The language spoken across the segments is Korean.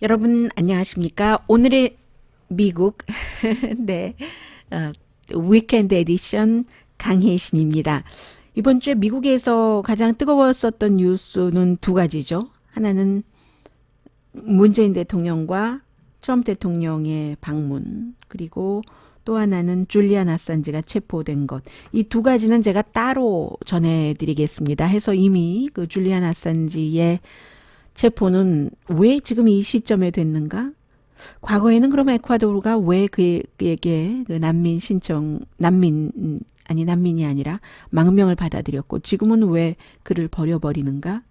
여러분 안녕하십니까? 오늘의 미국 네, 위켄드 에디션 강혜신입니다. 이번 주에 미국에서 가장 뜨거웠었던 뉴스는 두 가지죠. 하나는 문재인 대통령과 트럼프 대통령의 방문, 그리고 또 하나는 줄리안 아산지가 체포된 것. 이 두 가지는 제가 따로 전해드리겠습니다. 해서 이미 그 줄리안 아산지의 체포는 왜 지금 이 시점에 됐는가? 과거에는 그럼 에콰도르가 왜 그에게 그 난민이 아니라 망명을 받아들였고 지금은 왜 그를 버려버리는가?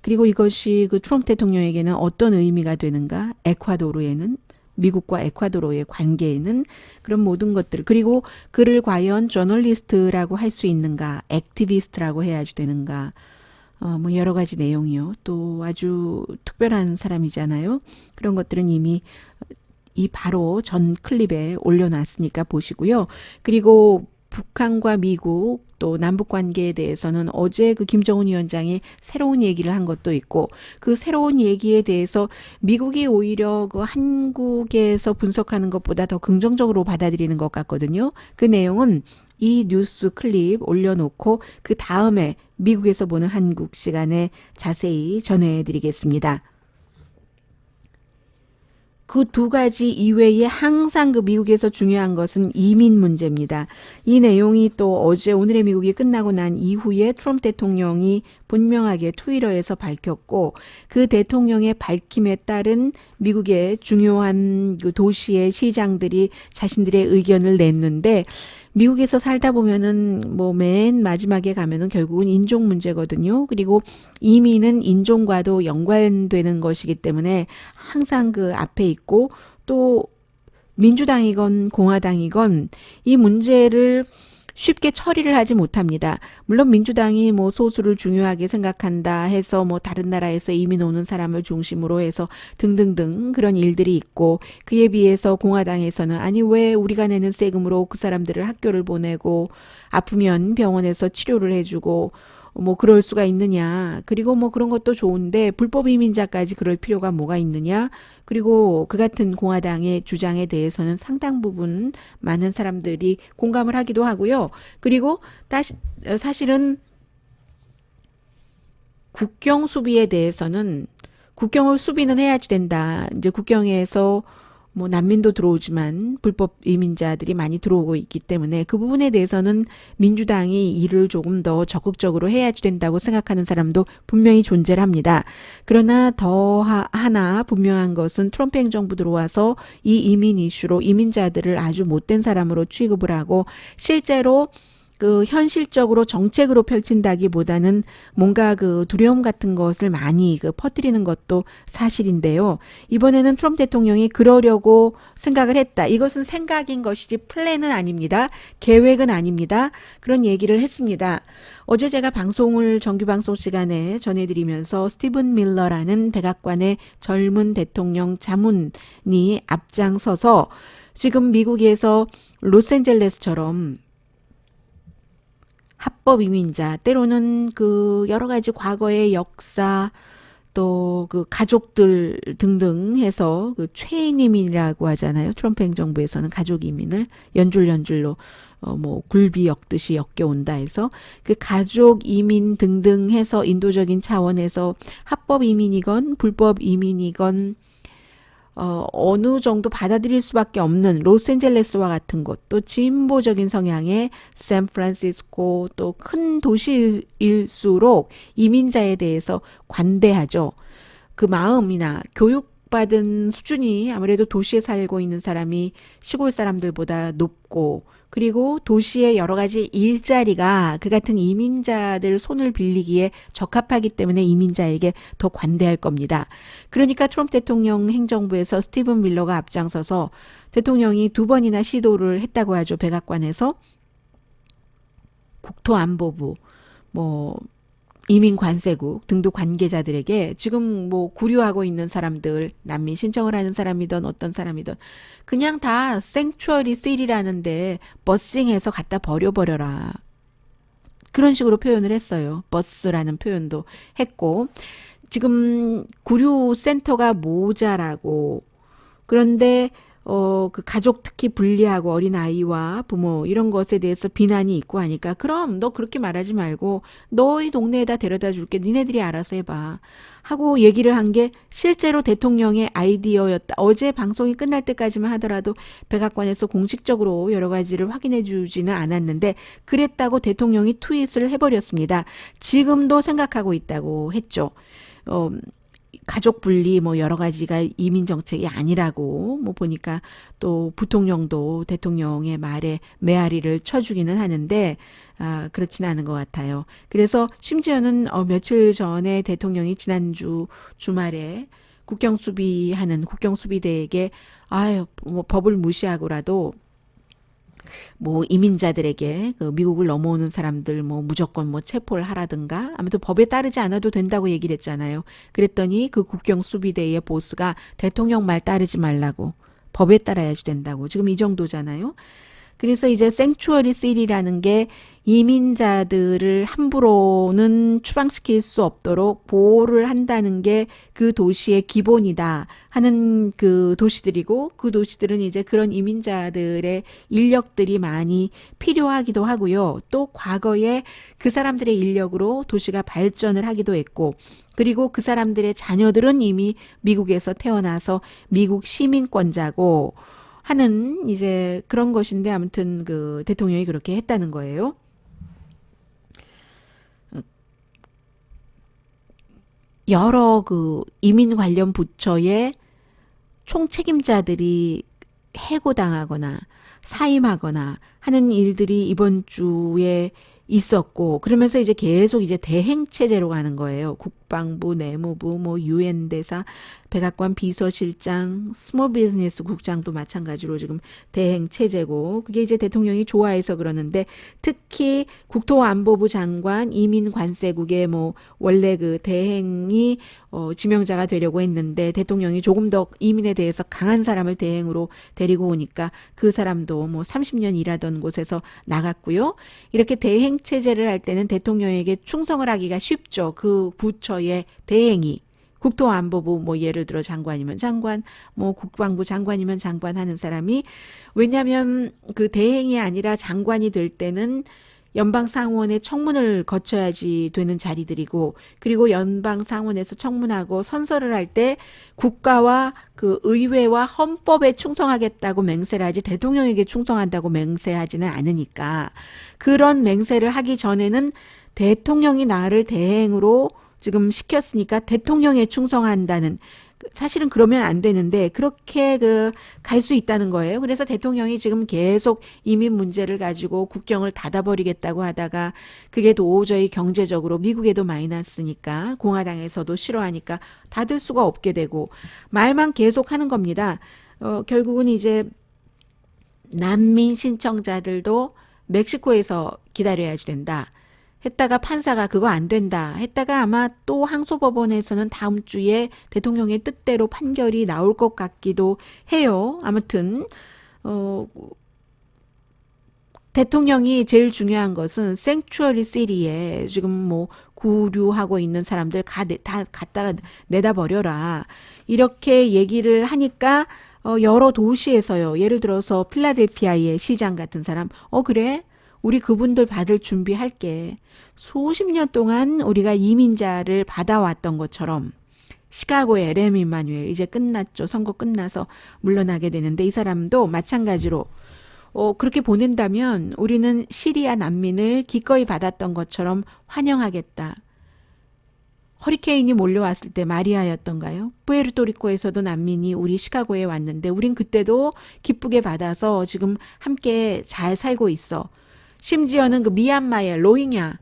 그리고 이것이 그 트럼프 대통령에게는 어떤 의미가 되는가? 에콰도르에는 미국과 에콰도르의 관계에는 그런 모든 것들, 그리고 그를 과연 저널리스트라고 할 수 있는가? 액티비스트라고 해야지 되는가? 뭐 여러 가지 내용이요. 또 아주 특별한 사람이잖아요. 그런 것들은 이미 이 바로 전 클립에 올려놨으니까 보시고요. 그리고 북한과 미국 또 남북 관계에 대해서는 어제 그 김정은 위원장이 새로운 얘기를 한 것도 있고, 그 새로운 얘기에 대해서 미국이 오히려 그 한국에서 분석하는 것보다 더 긍정적으로 받아들이는 것 같거든요. 그 내용은 이 뉴스 클립 올려놓고 그 다음에 미국에서 보는 한국 시간에 자세히 전해드리겠습니다. 그 두 가지 이외에 항상 그 미국에서 중요한 것은 이민 문제입니다. 이 내용이 또 어제 오늘의 미국이 끝나고 난 이후에 트럼프 대통령이 분명하게 트위터에서 밝혔고, 그 대통령의 밝힘에 따른 미국의 중요한 그 도시의 시장들이 자신들의 의견을 냈는데, 미국에서 살다 보면은 뭐 맨 마지막에 가면은 결국은 인종 문제거든요. 그리고 이민은 인종과도 연관되는 것이기 때문에 항상 그 앞에 있고, 또 민주당이건 공화당이건 이 문제를 쉽게 처리를 하지 못합니다. 물론 민주당이 뭐 소수를 중요하게 생각한다 해서 뭐 다른 나라에서 이민 오는 사람을 중심으로 해서 등등등 그런 일들이 있고, 그에 비해서 공화당에서는 아니 왜 우리가 내는 세금으로 그 사람들을 학교를 보내고 아프면 병원에서 치료를 해주고 뭐 그럴 수가 있느냐. 그리고 뭐 그런 것도 좋은데 불법 이민자까지 그럴 필요가 뭐가 있느냐. 그리고 그 같은 공화당의 주장에 대해서는 상당 부분 많은 사람들이 공감을 하기도 하고요. 그리고 사실은 국경 수비에 대해서는 국경을 수비는 해야지 된다. 이제 국경에서 뭐 난민도 들어오지만 불법 이민자들이 많이 들어오고 있기 때문에 그 부분에 대해서는 민주당이 일을 조금 더 적극적으로 해야지 된다고 생각하는 사람도 분명히 존재를 합니다. 그러나 더 하나 분명한 것은 트럼프 행정부 들어와서 이 이민 이슈로 이민자들을 아주 못된 사람으로 취급을 하고, 실제로 그 현실적으로 정책으로 펼친다기보다는 뭔가 그 두려움 같은 것을 많이 그 퍼뜨리는 것도 사실인데요. 이번에는 트럼프 대통령이 그러려고 생각을 했다. 이것은 생각인 것이지 플랜은 아닙니다. 계획은 아닙니다. 그런 얘기를 했습니다. 어제 제가 정규 방송 시간에 전해드리면서 스티븐 밀러라는 백악관의 젊은 대통령 자문이 앞장서서 지금 미국에서 로스앤젤레스처럼 합법 이민자, 때로는 그 여러 가지 과거의 역사, 또 그 가족들 등등 해서 그 최인 이민이라고 하잖아요. 트럼프 행정부에서는 가족 이민을 연줄로 뭐 굴비 엮듯이 엮여온다 해서 그 가족 이민 등등 해서 인도적인 차원에서 합법 이민이건 불법 이민이건 어느 정도 받아들일 수밖에 없는 로스앤젤레스와 같은 곳, 또 진보적인 성향의 샌프란시스코, 또 큰 도시일수록 이민자에 대해서 관대하죠. 그 마음이나 교육받은 수준이 아무래도 도시에 살고 있는 사람이 시골 사람들보다 높고, 그리고 도시의 여러 가지 일자리가 그 같은 이민자들 손을 빌리기에 적합하기 때문에 이민자에게 더 관대할 겁니다. 그러니까 트럼프 대통령 행정부에서 스티븐 밀러가 앞장서서 대통령이 두 번이나 시도를 했다고 하죠. 백악관에서 국토안보부, 뭐 이민관세국 등도 관계자들에게 지금 뭐 구류하고 있는 사람들, 난민 신청을 하는 사람이든 어떤 사람이든 그냥 다 생츄어리 시리라는데 버싱해서 갖다 버려버려라. 그런 식으로 표현을 했어요. 버스라는 표현도 했고, 지금 구류센터가 모자라고 그런데 그 가족 특히 불리하고 어린 아이와 부모 이런 것에 대해서 비난이 있고 하니까 그럼 너 그렇게 말하지 말고 너희 동네에다 데려다 줄게. 니네들이 알아서 해봐. 하고 얘기를 한 게 실제로 대통령의 아이디어였다. 어제 방송이 끝날 때까지만 하더라도 백악관에서 공식적으로 여러 가지를 확인해 주지는 않았는데 그랬다고 대통령이 트윗을 해버렸습니다. 지금도 생각하고 있다고 했죠. 가족 분리 뭐 여러 가지가 이민 정책이 아니라고 뭐 보니까 또 부통령도 대통령의 말에 메아리를 쳐주기는 하는데 그렇지는 않은 것 같아요. 그래서 심지어는 며칠 전에 대통령이 지난주 주말에 국경 수비하는 국경 수비대에게 뭐 법을 무시하고라도 뭐 이민자들에게 그 미국을 넘어오는 사람들 뭐 무조건 뭐 체포를 하라든가 아무튼 법에 따르지 않아도 된다고 얘기를 했잖아요. 그랬더니 그 국경 수비대의 보스가 대통령 말 따르지 말라고 법에 따라야지 된다고 지금 이 정도잖아요. 그래서 이제 생추어리 시티라는 게 이민자들을 함부로는 추방시킬 수 없도록 보호를 한다는 게 그 도시의 기본이다 하는 그 도시들이고 그 도시들은 이제 그런 이민자들의 인력들이 많이 필요하기도 하고요. 또 과거에 그 사람들의 인력으로 도시가 발전을 하기도 했고 그리고 그 사람들의 자녀들은 이미 미국에서 태어나서 미국 시민권자고 하는 이제 그런 것인데 아무튼 그 대통령이 그렇게 했다는 거예요. 여러 그 이민 관련 부처의 총책임자들이 해고당하거나 사임하거나 하는 일들이 이번 주에 있었고 그러면서 이제 계속 이제 대행 체제로 가는 거예요. 국방부, 내무부, 뭐 유엔 대사, 백악관 비서실장, 스몰 비즈니스 국장도 마찬가지로 지금 대행 체제고 그게 이제 대통령이 좋아해서 그러는데 특히 국토안보부 장관, 이민관세국의 뭐 원래 그 대행이 지명자가 되려고 했는데 대통령이 조금 더 이민에 대해서 강한 사람을 대행으로 데리고 오니까 그 사람도 뭐 30년 일하던 곳에서 나갔고요. 이렇게 대행 체제를 할 때는 대통령에게 충성을 하기가 쉽죠. 그 부처의 대행이 국토안보부 뭐 예를 들어 장관이면 장관, 뭐 국방부 장관이면 장관 하는 사람이 왜냐하면 그 대행이 아니라 장관이 될 때는 연방상원의 청문을 거쳐야지 되는 자리들이고 그리고 연방상원에서 청문하고 선서를 할 때 국가와 그 의회와 헌법에 충성하겠다고 맹세를 하지 대통령에게 충성한다고 맹세하지는 않으니까 그런 맹세를 하기 전에는 대통령이 나를 대행으로 지금 시켰으니까 대통령에 충성한다는 사실은 그러면 안 되는데 그렇게 그 갈 수 있다는 거예요. 그래서 대통령이 지금 계속 이민 문제를 가지고 국경을 닫아버리겠다고 하다가 그게 도저히 경제적으로 미국에도 마이너스니까 공화당에서도 싫어하니까 닫을 수가 없게 되고 말만 계속 하는 겁니다. 결국은 이제 난민 신청자들도 멕시코에서 기다려야지 된다. 했다가 판사가 그거 안 된다 했다가 아마 또 항소법원에서는 다음 주에 대통령의 뜻대로 판결이 나올 것 같기도 해요. 아무튼 대통령이 제일 중요한 것은 생추어리 시티에 지금 뭐 구류하고 있는 사람들 다 갖다가 내다 버려라 이렇게 얘기를 하니까 여러 도시에서요. 예를 들어서 필라델피아의 시장 같은 사람 그래? 우리 그분들 받을 준비할게. 수십 년 동안 우리가 이민자를 받아왔던 것처럼 시카고의 LM 이마누엘 이제 끝났죠. 선거 끝나서 물러나게 되는데 이 사람도 마찬가지로 그렇게 보낸다면 우리는 시리아 난민을 기꺼이 받았던 것처럼 환영하겠다. 허리케인이 몰려왔을 때 마리아였던가요? 푸에르토리코에서도 난민이 우리 시카고에 왔는데 우린 그때도 기쁘게 받아서 지금 함께 잘 살고 있어. 심지어는 그 미얀마의 로힝야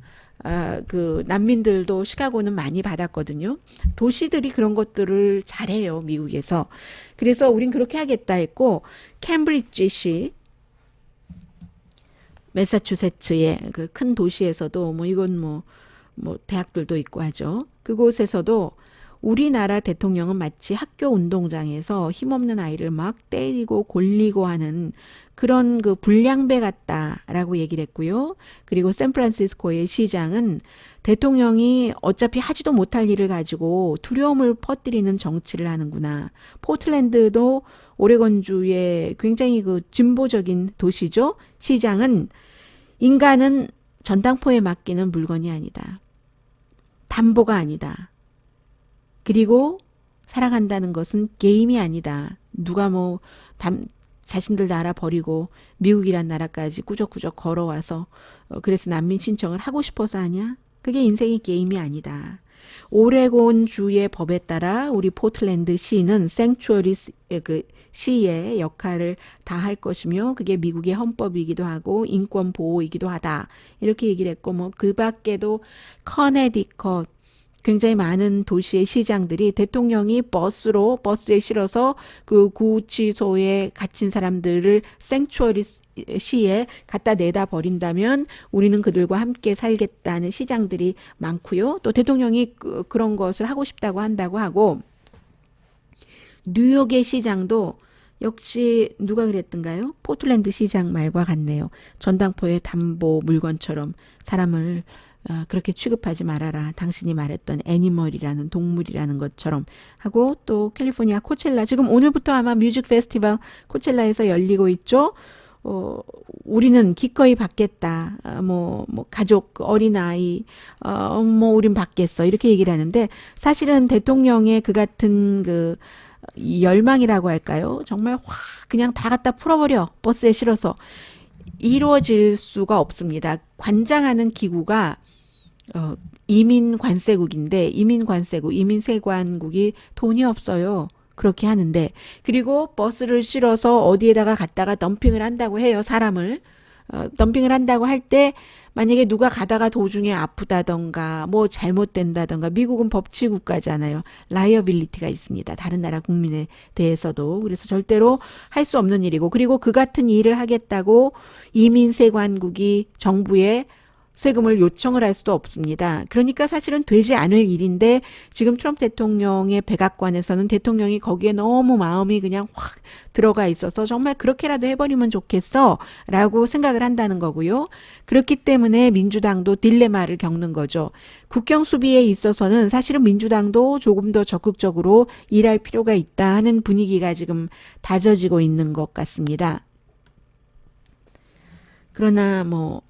그 난민들도 시카고는 많이 받았거든요. 도시들이 그런 것들을 잘해요, 미국에서. 그래서 우린 그렇게 하겠다 했고 캠브리지시 매사추세츠의 그 큰 도시에서도 뭐 이건 뭐 대학들도 있고 하죠. 그곳에서도 우리나라 대통령은 마치 학교 운동장에서 힘없는 아이를 막 때리고 골리고 하는 그런 그 불량배 같다라고 얘기를 했고요. 그리고 샌프란시스코의 시장은 대통령이 어차피 하지도 못할 일을 가지고 두려움을 퍼뜨리는 정치를 하는구나. 포틀랜드도 오레곤주의 굉장히 그 진보적인 도시죠. 시장은 인간은 전당포에 맡기는 물건이 아니다. 담보가 아니다. 그리고 살아간다는 것은 게임이 아니다. 누가 뭐 자신들 나라 버리고 미국이란 나라까지 꾸적꾸적 걸어와서 그래서 난민 신청을 하고 싶어서 하냐? 그게 인생의 게임이 아니다. 오레곤 주의 법에 따라 우리 포틀랜드 시는 생추어리 그 시의 역할을 다할 것이며 그게 미국의 헌법이기도 하고 인권 보호이기도 하다. 이렇게 얘기를 했고 뭐 그 밖에도 커네디컷 굉장히 많은 도시의 시장들이 대통령이 버스에 실어서 그 구치소에 갇힌 사람들을 생추어리 시에 갖다 내다 버린다면 우리는 그들과 함께 살겠다는 시장들이 많고요. 또 대통령이 그런 것을 하고 싶다고 한다고 하고 뉴욕의 시장도 역시 누가 그랬던가요? 포틀랜드 시장 말과 같네요. 전당포의 담보 물건처럼 사람을 그렇게 취급하지 말아라. 당신이 말했던 애니멀이라는 동물이라는 것처럼 하고 또 캘리포니아 코첼라 지금 오늘부터 아마 뮤직 페스티벌 코첼라에서 열리고 있죠. 우리는 기꺼이 받겠다. 뭐 가족 어린아이 뭐 우린 받겠어. 이렇게 얘기를 하는데 사실은 대통령의 그 같은 그 열망이라고 할까요? 정말 확 그냥 다 갖다 풀어버려. 버스에 실어서 이루어질 수가 없습니다. 관장하는 기구가 이민 관세국인데 이민세관국이 돈이 없어요. 그렇게 하는데 그리고 버스를 실어서 어디에다가 갖다가 덤핑을 한다고 해요. 사람을 덤핑을 한다고 할 때 만약에 누가 가다가 도중에 아프다던가 뭐 잘못된다던가 미국은 법치 국가잖아요. 라이어빌리티가 있습니다. 다른 나라 국민에 대해서도. 그래서 절대로 할 수 없는 일이고 그리고 그 같은 일을 하겠다고 이민세관국이 정부에 세금을 요청을 할 수도 없습니다. 그러니까 사실은 되지 않을 일인데 지금 트럼프 대통령의 백악관에서는 대통령이 거기에 너무 마음이 그냥 확 들어가 있어서 정말 그렇게라도 해버리면 좋겠어 라고 생각을 한다는 거고요. 그렇기 때문에 민주당도 딜레마를 겪는 거죠. 국경 수비에 있어서는 사실은 민주당도 조금 더 적극적으로 일할 필요가 있다 하는 분위기가 지금 다져지고 있는 것 같습니다. 그러나 뭐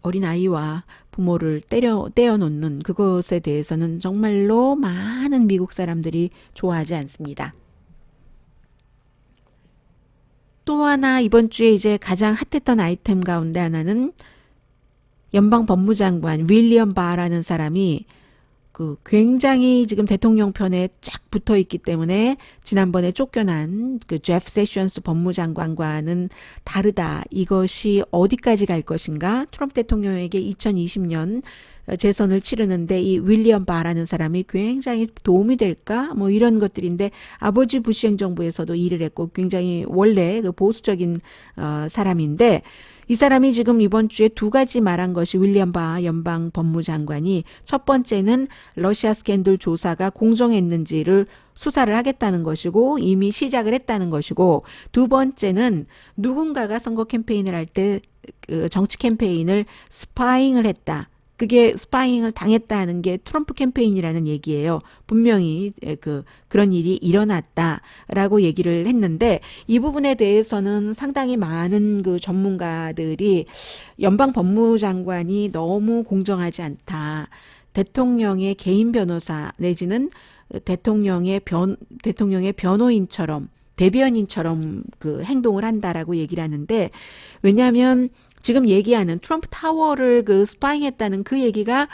어린아이와 부모를 떼어놓는 그것에 대해서는 정말로 많은 미국 사람들이 좋아하지 않습니다. 또 하나 이번 주에 이제 가장 핫했던 아이템 가운데 하나는 연방 법무장관 윌리엄 바라는 사람이 그 굉장히 지금 대통령 편에 쫙 붙어 있기 때문에 지난번에 쫓겨난 그 제프 세션스 법무장관과는 다르다. 이것이 어디까지 갈 것인가? 트럼프 대통령에게 2020년 재선을 치르는데 이 윌리엄 바라는 사람이 굉장히 도움이 될까? 뭐 이런 것들인데 아버지 부시 행정부에서도 일을 했고 굉장히 원래 그 보수적인 사람인데 이 사람이 지금 이번 주에 두 가지 말한 것이 윌리엄 바 연방 법무장관이 첫 번째는 러시아 스캔들 조사가 공정했는지를 수사를 하겠다는 것이고 이미 시작을 했다는 것이고 두 번째는 누군가가 선거 캠페인을 할 때 정치 캠페인을 스파잉을 했다. 그게 스파잉을 당했다 하는 게 트럼프 캠페인이라는 얘기예요. 분명히 그런 일이 일어났다라고 얘기를 했는데 이 부분에 대해서는 상당히 많은 그 전문가들이 연방 법무장관이 너무 공정하지 않다. 대통령의 개인 변호사 내지는 대통령의 변호인처럼 대변인처럼 그 행동을 한다라고 얘기를 하는데 왜냐하면 지금 얘기하는 트럼프 타워를 그 스파잉했다는 그 얘기가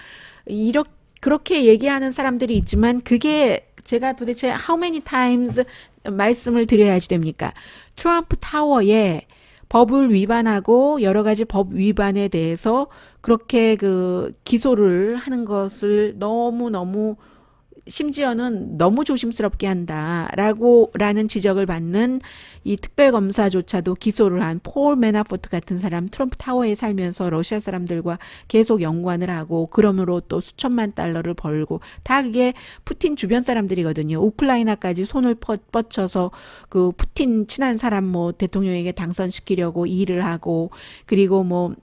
그렇게 얘기하는 사람들이 있지만 그게 제가 도대체 how many times 말씀을 드려야지 됩니까? 트럼프 타워에 법을 위반하고 여러 가지 법 위반에 대해서 그렇게 그 기소를 하는 것을 너무너무 심지어는 너무 조심스럽게 한다라는 지적을 받는 이 특별검사조차도 기소를 한 폴 매나포트 같은 사람, 트럼프 타워에 살면서 러시아 사람들과 계속 연관을 하고 그러므로 또 수천만 달러를 벌고 다 그게 푸틴 주변 사람들이거든요. 우크라이나까지 손을 뻗쳐서 그 푸틴 친한 사람 뭐 대통령에게 당선시키려고 일을 하고 그리고 뭐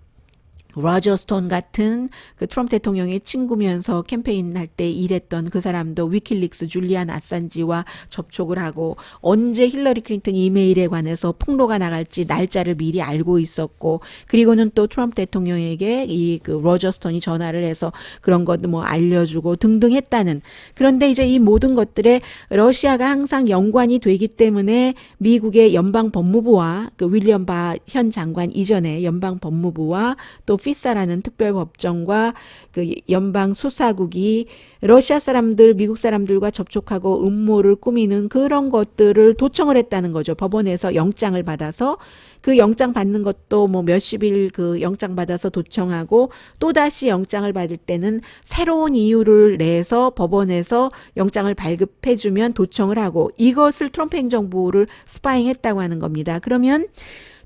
로저 스톤 같은 그 트럼프 대통령의 친구면서 캠페인 할 때 일했던 그 사람도 위킬릭스 줄리안 아산지와 접촉을 하고 언제 힐러리 클린턴 이메일에 관해서 폭로가 나갈지 날짜를 미리 알고 있었고 그리고는 또 트럼프 대통령에게 이 그 로저 스톤이 전화를 해서 그런 것도 뭐 알려주고 등등 했다는 그런데 이제 이 모든 것들에 러시아가 항상 연관이 되기 때문에 미국의 연방 법무부와 그 윌리엄 바 현 장관 이전에 연방 법무부와 또 피사라는 특별법정과 그 연방 수사국이 러시아 사람들, 미국 사람들과 접촉하고 음모를 꾸미는 그런 것들을 도청을 했다는 거죠. 법원에서 영장을 받아서 그 영장 받는 것도 뭐 몇십일 그 영장 받아서 도청하고 또다시 영장을 받을 때는 새로운 이유를 내서 법원에서 영장을 발급해주면 도청을 하고 이것을 트럼프 행정부를 스파잉했다고 하는 겁니다. 그러면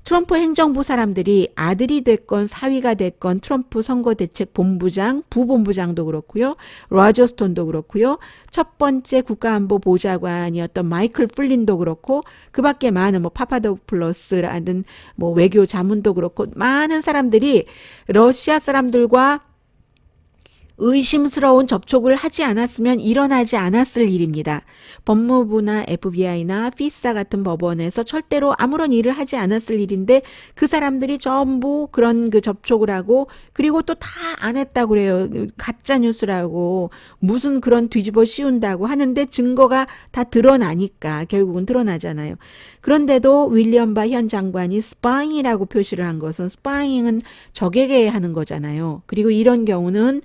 트럼프 행정부 사람들이 아들이 됐건 사위가 됐건 트럼프 선거대책본부장, 부본부장도 그렇고요. 로저 스톤도 그렇고요. 첫 번째 국가안보보좌관이었던 마이클 플린도 그렇고 그 밖에 많은 뭐 파파도플러스라는 뭐 외교 자문도 그렇고 많은 사람들이 러시아 사람들과 의심스러운 접촉을 하지 않았으면 일어나지 않았을 일입니다. 법무부나 FBI나 피사 같은 법원에서 절대로 아무런 일을 하지 않았을 일인데 그 사람들이 전부 그런 그 접촉을 하고 그리고 또 다 안 했다고 그래요. 가짜 뉴스라고 무슨 그런 뒤집어 씌운다고 하는데 증거가 다 드러나니까 결국은 드러나잖아요. 그런데도 윌리엄 바 현 장관이 스파잉이라고 표시를 한 것은 스파잉은 적에게 하는 거잖아요. 그리고 이런 경우는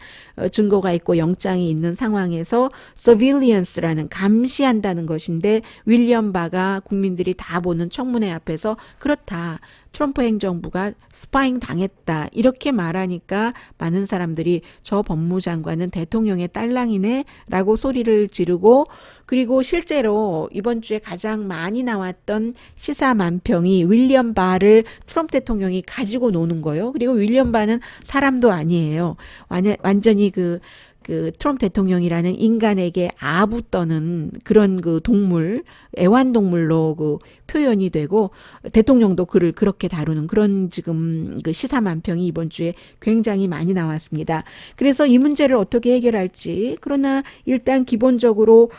증거가 있고 영장이 있는 상황에서 surveillancera는 감시한다는 것인데 윌리엄 바가 국민들이 다 보는 청문회 앞에서 그렇다. 트럼프 행정부가 스파잉 당했다. 이렇게 말하니까 많은 사람들이 저 법무장관은 대통령의 딸랑이네 라고 소리를 지르고 그리고 실제로 이번 주에 가장 많이 나왔던 시사 만평이 윌리엄 바를 트럼프 대통령이 가지고 노는 거예요. 그리고 윌리엄 바는 사람도 아니에요. 완전히 그 트럼프 대통령이라는 인간에게 아부 떠는 그런 그 동물, 애완동물로 그 표현이 되고 대통령도 그를 그렇게 다루는 그런 지금 그 시사 만평이 이번 주에 굉장히 많이 나왔습니다. 그래서 이 문제를 어떻게 해결할지 그러나 일단 기본적으로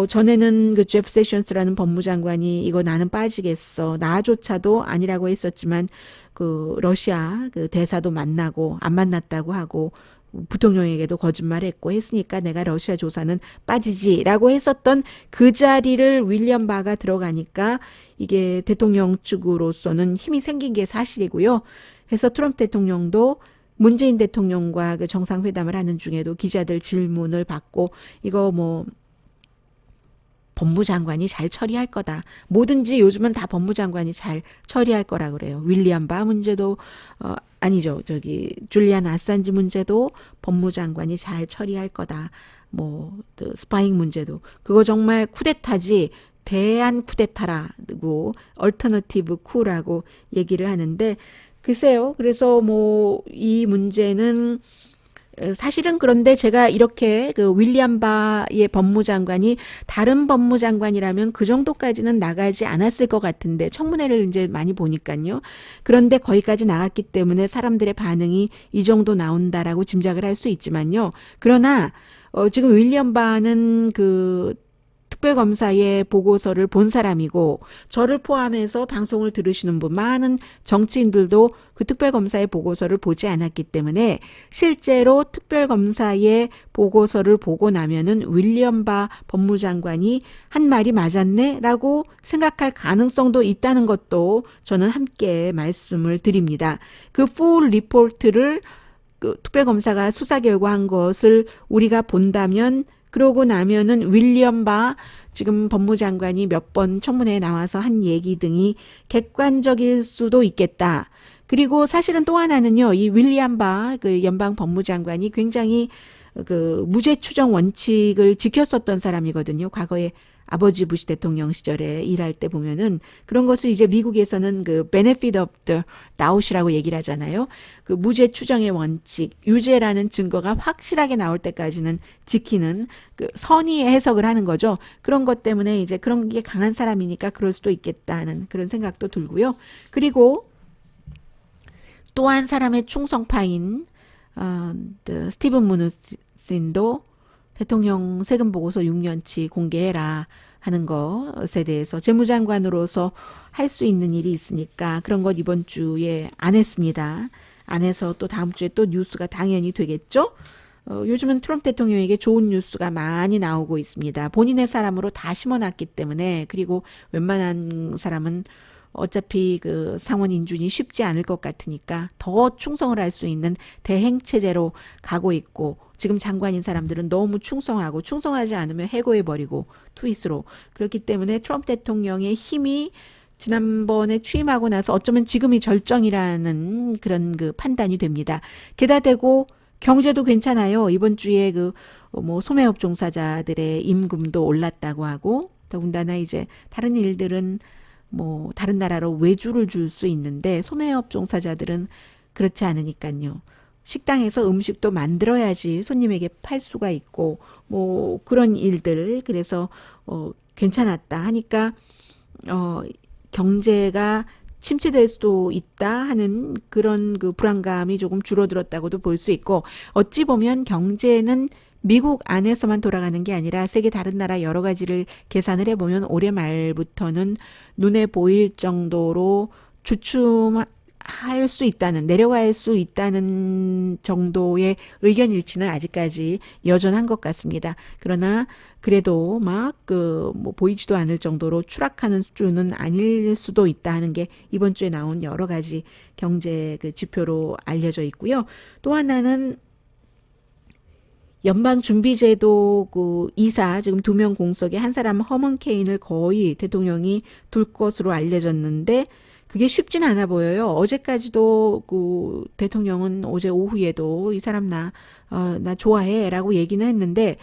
전에는 그 제프 세션스라는 법무장관이 이거 나는 빠지겠어. 나조차도 아니라고 했었지만 그 러시아 그 대사도 만나고 안 만났다고 하고 부통령에게도 거짓말했고 했으니까 내가 러시아 조사는 빠지지라고 했었던 그 자리를 윌리엄 바가 들어가니까 이게 대통령 측으로서는 힘이 생긴 게 사실이고요. 그래서 트럼프 대통령도 문재인 대통령과 그 정상회담을 하는 중에도 기자들 질문을 받고 이거 뭐 법무장관이 잘 처리할 거다. 뭐든지 요즘은 다 법무장관이 잘 처리할 거라 그래요. 윌리엄 바 문제도 아니죠. 저기 줄리안 아산지 문제도 법무장관이 잘 처리할 거다. 뭐 스파잉 문제도 그거 정말 쿠데타지 대안 쿠데타라고 얼터너티브 쿠라고 얘기를 하는데 글쎄요. 그래서 뭐 이 문제는 사실은 그런데 제가 이렇게 그 윌리엄 바의 법무장관이 다른 법무장관이라면 그 정도까지는 나가지 않았을 것 같은데 청문회를 이제 많이 보니까요. 그런데 거기까지 나갔기 때문에 사람들의 반응이 이 정도 나온다라고 짐작을 할 수 있지만요. 그러나 지금 윌리엄 바는 그 특별검사의 보고서를 본 사람이고 저를 포함해서 방송을 들으시는 분 많은 정치인들도 그 특별검사의 보고서를 보지 않았기 때문에 실제로 특별검사의 보고서를 보고 나면은 윌리엄 바 법무장관이 한 말이 맞았네 라고 생각할 가능성도 있다는 것도 저는 함께 말씀을 드립니다. 그 풀 리포트를 그 특별검사가 수사 결과한 것을 우리가 본다면 그러고 나면은 윌리엄 바 지금 법무장관이 몇 번 청문회에 나와서 한 얘기 등이 객관적일 수도 있겠다. 그리고 사실은 또 하나는요. 이 윌리엄 바 그 연방 법무장관이 굉장히 그 무죄 추정 원칙을 지켰었던 사람이거든요. 과거에 아버지 부시 대통령 시절에 일할 때 보면은 그런 것을 이제 미국에서는 그 benefit of the doubt이라고 얘기를 하잖아요. 그 무죄 추정의 원칙, 유죄라는 증거가 확실하게 나올 때까지는 지키는 그 선의의 해석을 하는 거죠. 그런 것 때문에 이제 그런 게 강한 사람이니까 그럴 수도 있겠다는 그런 생각도 들고요. 그리고 또 한 사람의 충성파인 스티븐 무누신도 대통령 세금 보고서 6년치 공개해라 하는 것에 대해서 재무장관으로서 할 수 있는 일이 있으니까 그런 것 이번 주에 안 했습니다. 안 해서 또 다음 주에 또 뉴스가 당연히 되겠죠. 요즘은 트럼프 대통령에게 좋은 뉴스가 많이 나오고 있습니다. 본인의 사람으로 다 심어놨기 때문에 그리고 웬만한 사람은 어차피 그 상원 인준이 쉽지 않을 것 같으니까 더 충성을 할 수 있는 대행 체제로 가고 있고 지금 장관인 사람들은 너무 충성하고 충성하지 않으면 해고해버리고 트윗으로 그렇기 때문에 트럼프 대통령의 힘이 지난번에 취임하고 나서 어쩌면 지금이 절정이라는 그런 그 판단이 됩니다. 게다 대고 경제도 괜찮아요. 이번 주에 그 뭐 소매업 종사자들의 임금도 올랐다고 하고 더군다나 이제 다른 일들은 뭐 다른 나라로 외주를 줄 수 있는데 소매업 종사자들은 그렇지 않으니까요. 식당에서 음식도 만들어야지 손님에게 팔 수가 있고 뭐 그런 일들 그래서 괜찮았다 하니까 경제가 침체될 수도 있다 하는 그런 그 불안감이 조금 줄어들었다고도 볼 수 있고 어찌 보면 경제는 미국 안에서만 돌아가는 게 아니라 세계 다른 나라 여러 가지를 계산을 해보면 올해 말부터는 눈에 보일 정도로 주춤할 수 있다는, 내려갈 수 있다는 정도의 의견 일치는 아직까지 여전한 것 같습니다. 그러나 그래도 막 뭐 보이지도 않을 정도로 추락하는 수준은 아닐 수도 있다 하는 게 이번 주에 나온 여러 가지 경제 그 지표로 알려져 있고요. 또 하나는 연방준비제도 그 이사 지금 2명 공석에 한 사람 허먼 케인을 거의 대통령이 둘 것으로 알려졌는데 그게 쉽진 않아 보여요. 어제까지도 그 대통령은 어제 오후에도 이 사람 나 좋아해 라고 얘기는 했는데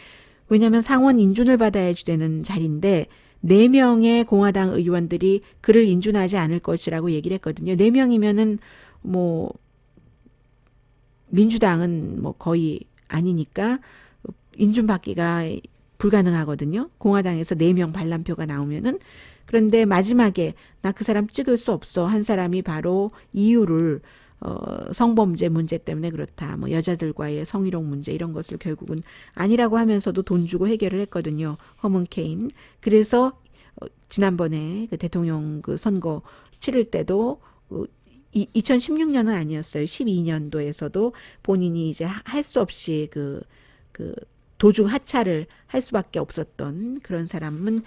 왜냐하면 상원 인준을 받아야지 되는 자리인데 4명의 공화당 의원들이 그를 인준하지 않을 것이라고 얘기를 했거든요. 4명이면은 뭐 민주당은 뭐 거의 아니니까 인준받기가 불가능하거든요. 공화당에서 4명 반란표가 나오면은. 그런데 마지막에 나 그 사람 찍을 수 없어 한 사람이 바로 이유를 성범죄 문제 때문에 그렇다. 뭐 여자들과의 성희롱 문제 이런 것을 결국은 아니라고 하면서도 돈 주고 해결을 했거든요. 허먼 케인. 그래서 지난번에 그 대통령 그 선거 치를 때도 2016년은 아니었어요. 12년도에서도 본인이 이제 할 수 없이 그 도중 하차를 할 수밖에 없었던 그런 사람은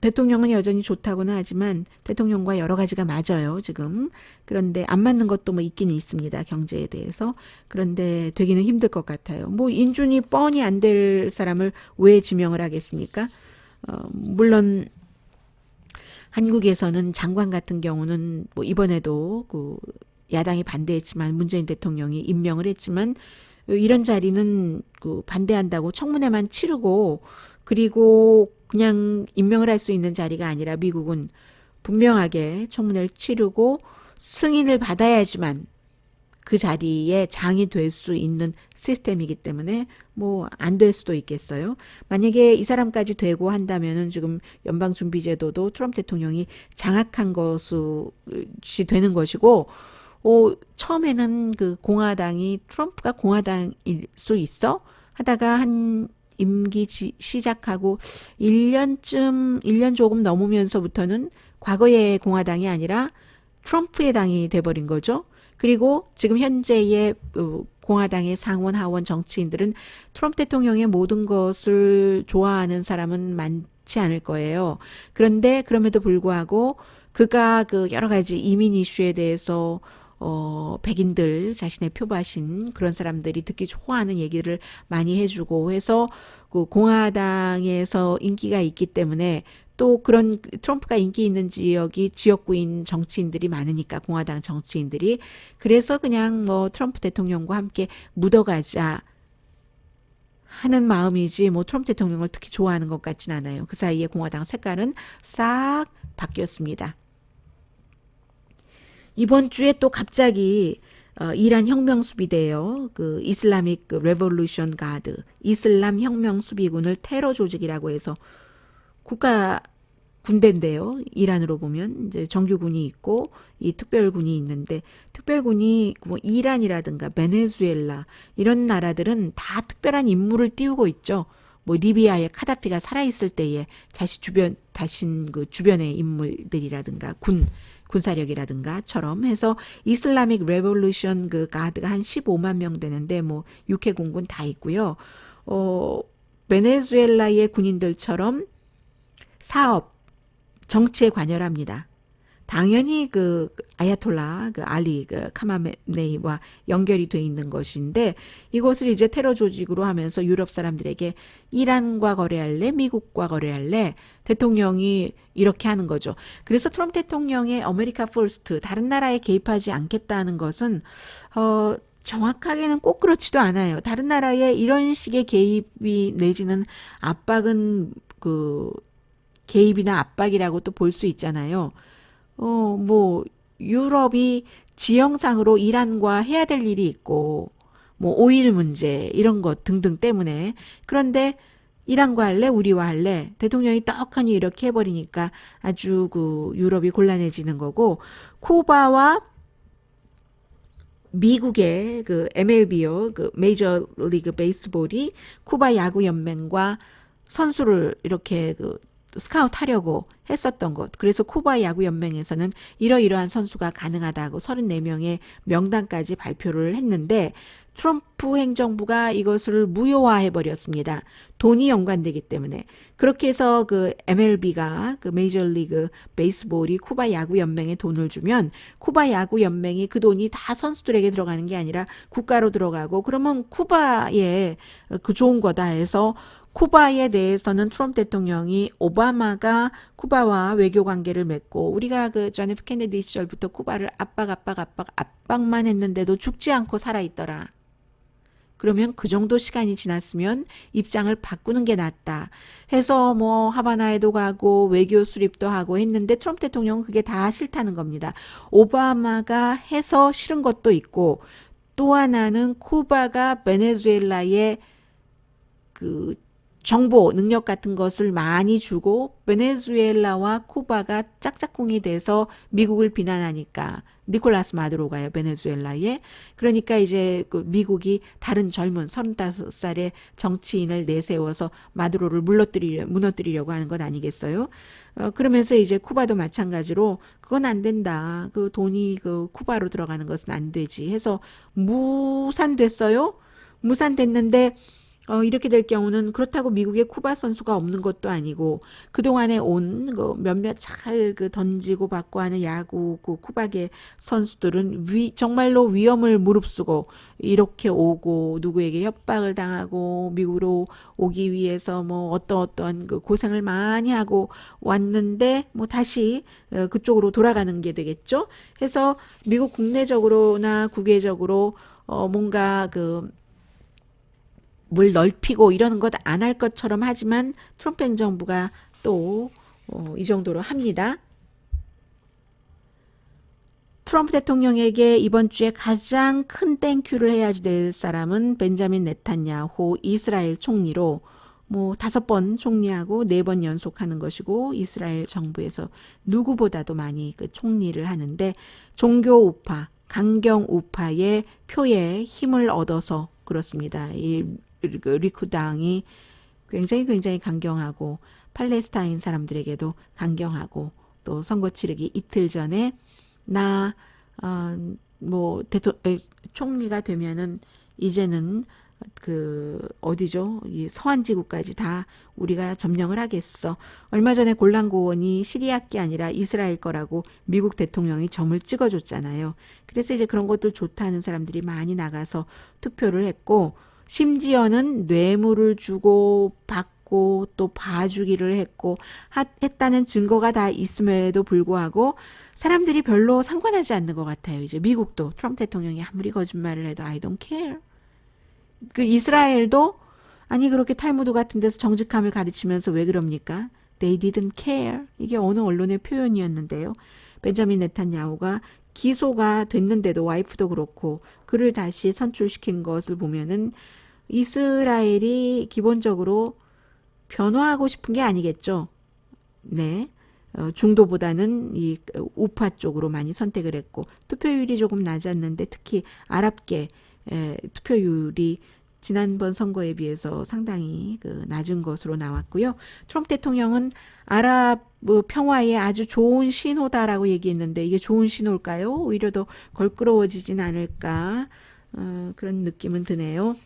대통령은 여전히 좋다고는 하지만 대통령과 여러 가지가 맞아요. 지금. 그런데 안 맞는 것도 뭐 있기는 있습니다. 경제에 대해서. 그런데 되기는 힘들 것 같아요. 뭐 인준이 뻔히 안 될 사람을 왜 지명을 하겠습니까? 물론 한국에서는 장관 같은 경우는 뭐 이번에도 그 야당이 반대했지만 문재인 대통령이 임명을 했지만 이런 자리는 그 반대한다고 청문회만 치르고 그리고 그냥 임명을 할 수 있는 자리가 아니라 미국은 분명하게 청문회를 치르고 승인을 받아야지만 그 자리에 장이 될 수 있는 시스템이기 때문에 뭐 안 될 수도 있겠어요. 만약에 이 사람까지 되고 한다면은 지금 연방준비제도도 트럼프 대통령이 장악한 것이 되는 것이고 처음에는 그 공화당이 트럼프가 공화당일 수 있어? 하다가 한 임기 시작하고 1년 조금 넘으면서부터는 과거의 공화당이 아니라 트럼프의 당이 돼버린 거죠. 그리고 지금 현재의 공화당의 상원 하원 정치인들은 트럼프 대통령의 모든 것을 좋아하는 사람은 많지 않을 거예요. 그런데 그럼에도 불구하고 그가 그 여러 가지 이민 이슈에 대해서 백인들 자신의 표밭인 그런 사람들이 듣기 좋아하는 얘기를 많이 해주고 해서 그 공화당에서 인기가 있기 때문에 또 그런 트럼프가 인기 있는 지역이 지역구인 정치인들이 많으니까 공화당 정치인들이 그래서 그냥 뭐 트럼프 대통령과 함께 묻어가자 하는 마음이지 뭐 트럼프 대통령을 특히 좋아하는 것 같진 않아요. 그 사이에 공화당 색깔은 싹 바뀌었습니다. 이번 주에 또 갑자기 이란 혁명 수비대요. 그 이슬라믹 레볼루션 가드, 이슬람 혁명 수비군을 테러 조직이라고 해서 국가 군대인데요. 이란으로 보면 이제 정규군이 있고 이 특별군이 있는데 특별군이 뭐 이란이라든가 베네수엘라 이런 나라들은 다 특별한 임무를 띄우고 있죠. 뭐 리비아의 카다피가 살아있을 때에 자신 그 주변의 인물들이라든가 군사력이라든가처럼 해서 이슬라믹 레볼루션 그 가드가 한 15만 명 되는데 뭐 육해 공군 다 있고요. 베네수엘라의 군인들처럼 사업 정치에 관여합니다. 당연히 그 아야톨라 그 알리 그 카마네이와 연결이 돼 있는 것인데 이것을 이제 테러 조직으로 하면서 유럽 사람들에게 이란과 거래할래 미국과 거래할래 대통령이 이렇게 하는 거죠. 그래서 트럼프 대통령의 아메리카 퍼스트 다른 나라에 개입하지 않겠다는 것은 정확하게는 꼭 그렇지도 않아요. 다른 나라에 이런 식의 개입이 내지는 압박은 그 개입이나 압박이라고 또 볼 수 있잖아요. 뭐 유럽이 지형상으로 이란과 해야 될 일이 있고 뭐 오일 문제 이런 것 등등 때문에 그런데 이란과 할래 우리와 할래 대통령이 떡하니 이렇게 해버리니까 아주 그 유럽이 곤란해지는 거고 쿠바와 미국의 그 MLB요 그 메이저 리그 베이스볼이 쿠바 야구 연맹과 선수를 이렇게 그 스카우트 하려고 했었던 것. 그래서 쿠바 야구 연맹에서는 이러이러한 선수가 가능하다고 34명의 명단까지 발표를 했는데 트럼프 행정부가 이것을 무효화해 버렸습니다. 돈이 연관되기 때문에. 그렇게 해서 그 MLB가 그 메이저리그 베이스볼이 쿠바 야구 연맹에 돈을 주면 쿠바 야구 연맹이 그 돈이 다 선수들에게 들어가는 게 아니라 국가로 들어가고 그러면 쿠바에 그 좋은 거다 해서 쿠바에 대해서는 트럼프 대통령이 오바마가 쿠바와 외교 관계를 맺고 우리가 그 존 F 케네디 시절부터 쿠바를 압박만 했는데도 죽지 않고 살아있더라. 그러면 그 정도 시간이 지났으면 입장을 바꾸는 게 낫다. 해서 뭐 하바나에도 가고 외교 수립도 하고 했는데 트럼프 대통령은 그게 다 싫다는 겁니다. 오바마가 해서 싫은 것도 있고 또 하나는 쿠바가 베네수엘라의 그 정보 능력 같은 것을 많이 주고 베네수엘라와 쿠바가 짝짝꿍이 돼서 미국을 비난하니까 니콜라스 마두로가요 베네수엘라에 그러니까 이제 그 미국이 다른 젊은 35살의 정치인을 내세워서 마두로를 무너뜨리려고 하는 것 아니겠어요? 그러면서 이제 쿠바도 마찬가지로 그건 안 된다. 그 돈이 그 쿠바로 들어가는 것은 안 되지 해서 무산됐어요. 무산됐는데 이렇게 될 경우는 그렇다고 미국에 쿠바 선수가 없는 것도 아니고 그동안에 온 그 몇몇 잘 그 던지고 받고 하는 야구 그 쿠바계 선수들은 정말로 위험을 무릅쓰고 이렇게 오고 누구에게 협박을 당하고 미국으로 오기 위해서 뭐 어떤 그 고생을 많이 하고 왔는데 뭐 다시 그쪽으로 돌아가는 게 되겠죠. 해서 미국 국내적으로나 국외적으로 뭔가 그 물 넓히고 이러는 것 안 할 것처럼 하지만 트럼프 행정부가 또 이 정도로 합니다. 트럼프 대통령에게 이번 주에 가장 큰 땡큐를 해야지 될 사람은 벤자민 네탄야후 이스라엘 총리로 뭐 5번 총리하고 4번 연속하는 것이고 이스라엘 정부에서 누구보다도 많이 그 총리를 하는데 종교 우파, 강경 우파의 표에 힘을 얻어서 그렇습니다. 이 리쿠당이 굉장히 강경하고 팔레스타인 사람들에게도 강경하고 또 선거 치르기 이틀 전에 뭐 총리가 되면은 이제는 그 어디죠? 이 서한지구까지 다 우리가 점령을 하겠어. 얼마 전에 골란 고원이 시리아께 아니라 이스라엘 거라고 미국 대통령이 점을 찍어줬잖아요. 그래서 이제 그런 것들 좋다는 사람들이 많이 나가서 투표를 했고 심지어는 뇌물을 주고 받고 또 봐주기를 했다는 증거가 다 있음에도 불구하고 사람들이 별로 상관하지 않는 것 같아요. 이제 미국도 트럼프 대통령이 아무리 거짓말을 해도 I don't care. 그 이스라엘도 아니 그렇게 탈무드 같은 데서 정직함을 가르치면서 왜 그럽니까? They didn't care. 이게 어느 언론의 표현이었는데요. 벤자민 네탄야후가 기소가 됐는데도 와이프도 그렇고 그를 다시 선출시킨 것을 보면은 이스라엘이 기본적으로 변화하고 싶은 게 아니겠죠. 네. 중도보다는 이 우파 쪽으로 많이 선택을 했고 투표율이 조금 낮았는데 특히 아랍계 투표율이 지난번 선거에 비해서 상당히 낮은 것으로 나왔고요. 트럼프 대통령은 아랍 평화에 아주 좋은 신호다라고 얘기했는데 이게 좋은 신호일까요? 오히려 더 걸끄러워지진 않을까 그런 느낌은 드네요.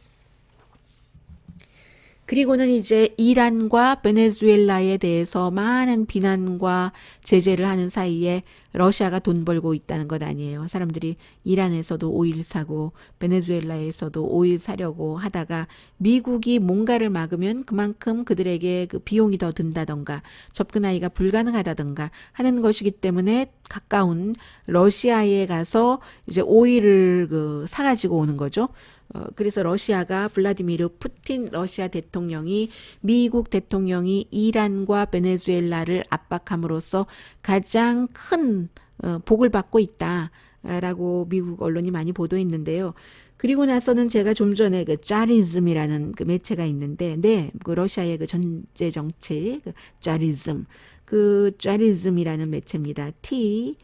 그리고는 이제 이란과 베네수엘라에 대해서 많은 비난과 제재를 하는 사이에 러시아가 돈 벌고 있다는 것 아니에요. 사람들이 이란에서도 오일 사고 베네수엘라에서도 오일 사려고 하다가 미국이 뭔가를 막으면 그만큼 그들에게 그 비용이 더 든다던가 접근하기가 불가능하다던가 하는 것이기 때문에 가까운 러시아에 가서 이제 오일을 사가지고 오는 거죠. 그래서 러시아가 블라디미르 푸틴 러시아 대통령이 미국 대통령이 이란과 베네수엘라를 압박함으로써 가장 큰 복을 받고 있다라고 미국 언론이 많이 보도했는데요. 그리고 나서는 제가 좀 전에 그 짜리즘이라는 그 매체가 있는데, 네, 그 러시아의 그 전제 정책, 그 짜리즘, 그 짜리즘이라는 매체입니다. TSARIJM.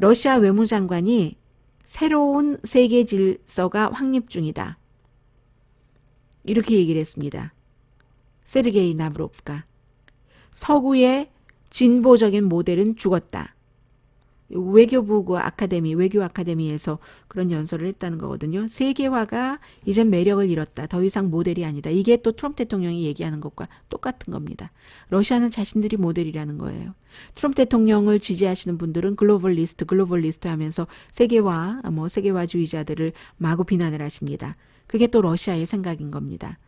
러시아 외무장관이 새로운 세계 질서가 확립 중이다. 이렇게 얘기를 했습니다. 세르게이 나브로프가. 서구의 진보적인 모델은 죽었다. 외교부 외교 아카데미에서 그런 연설을 했다는 거거든요. 세계화가 이젠 매력을 잃었다. 더 이상 모델이 아니다. 이게 또 트럼프 대통령이 얘기하는 것과 똑같은 겁니다. 러시아는 자신들이 모델이라는 거예요. 트럼프 대통령을 지지하시는 분들은 글로벌리스트 하면서 세계화주의자들을 마구 비난을 하십니다. 그게 또 러시아의 생각인 겁니다.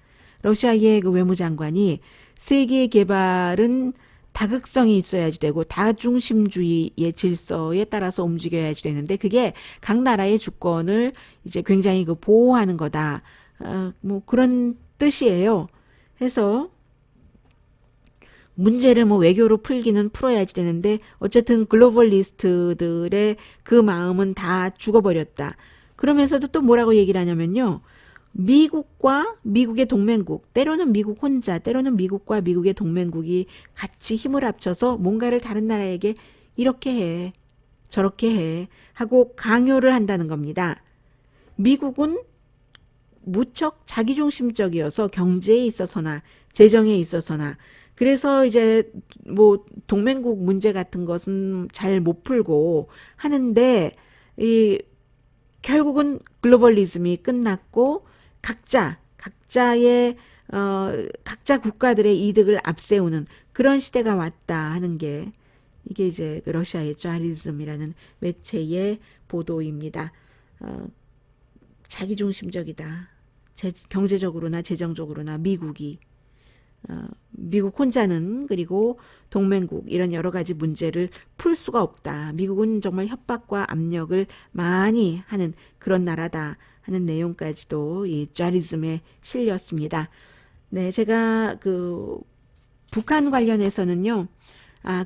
러시아의 그 외무장관이 세계 개발은 다극성이 있어야지 되고 다중심주의의 질서에 따라서 움직여야지 되는데 그게 각 나라의 주권을 이제 굉장히 보호하는 거다. 그런 뜻이에요. 해서 문제를 외교로 풀기는 풀어야지 되는데 어쨌든 글로벌리스트들의 그 마음은 다 죽어버렸다. 그러면서도 또 뭐라고 얘기를 하냐면요. 미국과 미국의 동맹국, 때로는 미국 혼자, 때로는 미국과 미국의 동맹국이 같이 힘을 합쳐서 뭔가를 다른 나라에게 이렇게 해, 저렇게 해 하고 강요를 한다는 겁니다. 미국은 무척 자기중심적이어서 경제에 있어서나 재정에 있어서나 그래서 이제 동맹국 문제 같은 것은 잘 못 풀고 하는데 결국은 글로벌리즘이 끝났고 각자 국가들의 이득을 앞세우는 그런 시대가 왔다 하는 게 이게 이제 러시아의 짜리즘이라는 매체의 보도입니다. 자기중심적이다. 경제적으로나 재정적으로나 미국 혼자는 그리고 동맹국 이런 여러 가지 문제를 풀 수가 없다. 미국은 정말 협박과 압력을 많이 하는 그런 나라다 하는 내용까지도 이 짜리즘에 실렸습니다. 네, 제가 북한 관련해서는요.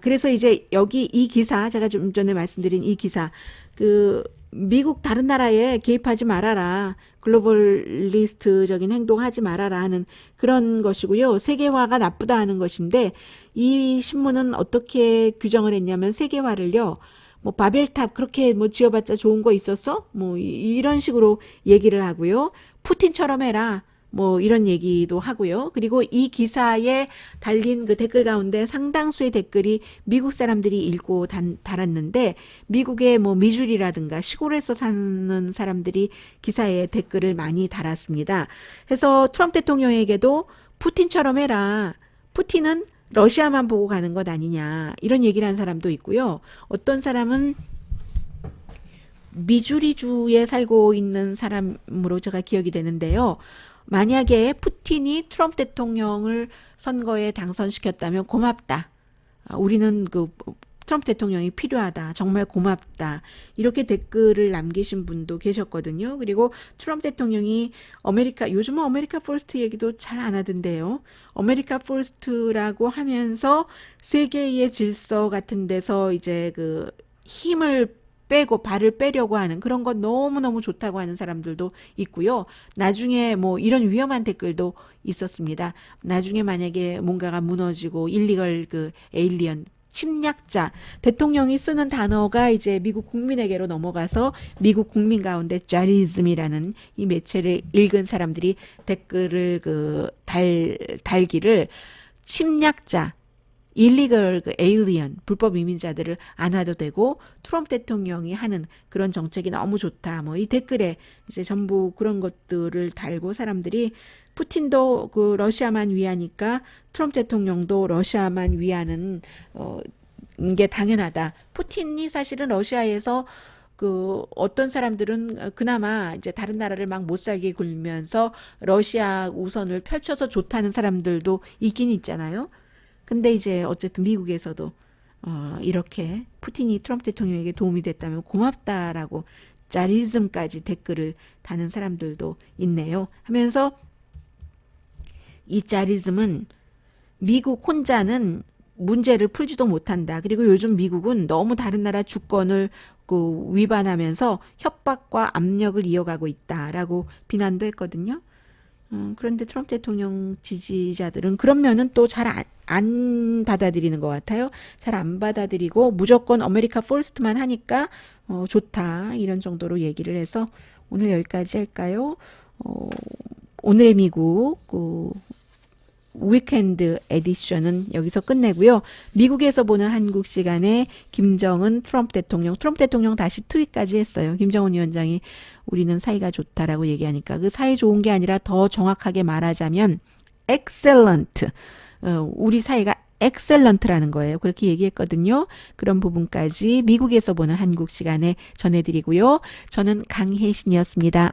그래서 이제 여기 이 기사 제가 좀 전에 말씀드린 이 기사 미국 다른 나라에 개입하지 말아라. 글로벌리스트적인 행동하지 말아라 하는 그런 것이고요. 세계화가 나쁘다 하는 것인데 이 신문은 어떻게 규정을 했냐면 세계화를요. 바벨탑 그렇게 지어봤자 좋은 거 있었어? 이런 식으로 얘기를 하고요. 푸틴처럼 해라. 이런 얘기도 하고요. 그리고 이 기사에 달린 그 댓글 가운데 상당수의 댓글이 미국 사람들이 읽고 달았는데 미국의 미주리라든가 시골에서 사는 사람들이 기사에 댓글을 많이 달았습니다. 그래서 트럼프 대통령에게도 푸틴처럼 해라. 푸틴은 러시아만 보고 가는 것 아니냐. 이런 얘기를 한 사람도 있고요. 어떤 사람은 미주리주에 살고 있는 사람으로 제가 기억이 되는데요. 만약에 푸틴이 트럼프 대통령을 선거에 당선시켰다면 고맙다. 우리는 트럼프 대통령이 필요하다. 정말 고맙다. 이렇게 댓글을 남기신 분도 계셨거든요. 그리고 트럼프 대통령이 요즘은 아메리카 퍼스트 얘기도 잘 안 하던데요. 아메리카 퍼스트라고 하면서 세계의 질서 같은 데서 이제 그 힘을 빼고 발을 빼려고 하는 그런 거 너무너무 좋다고 하는 사람들도 있고요. 나중에 뭐 이런 위험한 댓글도 있었습니다. 나중에 만약에 뭔가가 무너지고 일리걸 그 에일리언 침략자 대통령이 쓰는 단어가 이제 미국 국민에게로 넘어가서 미국 국민 가운데 자리즘이라는 이 매체를 읽은 사람들이 댓글을 달기를 침략자 일리걸 에일리언 불법 이민자들을 안 와도 되고 트럼프 대통령이 하는 그런 정책이 너무 좋다. 뭐 이 댓글에 이제 전부 그런 것들을 달고 사람들이 푸틴도 그 러시아만 위하니까 트럼프 대통령도 러시아만 위하는 게 당연하다. 푸틴이 사실은 러시아에서 그 어떤 사람들은 그나마 이제 다른 나라를 막 못 살게 굴면서 러시아 우선을 펼쳐서 좋다는 사람들도 있긴 있잖아요. 근데 이제 어쨌든 미국에서도 이렇게 푸틴이 트럼프 대통령에게 도움이 됐다면 고맙다라고 자리즘까지 댓글을 다는 사람들도 있네요. 하면서 이 자리즘은 미국 혼자는 문제를 풀지도 못한다. 그리고 요즘 미국은 너무 다른 나라 주권을 위반하면서 협박과 압력을 이어가고 있다라고 비난도 했거든요. 그런데 트럼프 대통령 지지자들은 그런 면은 또 잘 안 받아들이는 것 같아요. 잘 안 받아들이고 무조건 아메리카 퍼스트만 하니까 좋다 이런 정도로 얘기를 해서 오늘 여기까지 할까요? 오늘의 미국 위켄드 에디션은 여기서 끝내고요. 미국에서 보는 한국 시간에 김정은 트럼프 대통령 다시 트윗까지 했어요. 김정은 위원장이 우리는 사이가 좋다라고 얘기하니까 그 사이 좋은 게 아니라 더 정확하게 말하자면 excellent. 우리 사이가 엑셀런트라는 거예요. 그렇게 얘기했거든요. 그런 부분까지 미국에서 보는 한국 시간에 전해드리고요. 저는 강혜신이었습니다.